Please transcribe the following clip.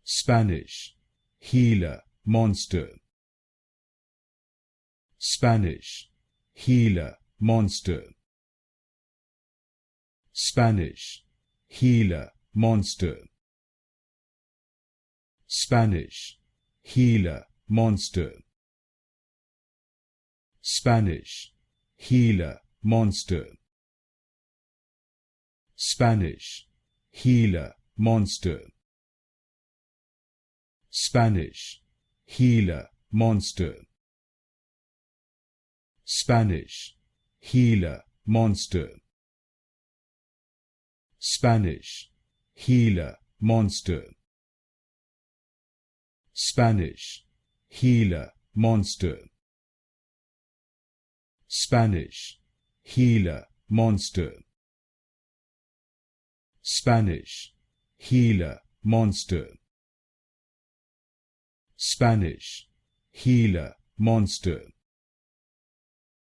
Spanish, Gila Monster. Spanish, Gila Monster. Spanish, Gila Monster. Spanish, Gila Monster. Spanish, Gila Monster. Spanish, Gila Monster. Spanish, Gila Monster. Spanish, Gila Monster. Spanish, Gila Monster. Spanish, Gila Monster. Spanish, Gila Monster. Spanish, Gila Monster. Spanish, Gila Monster.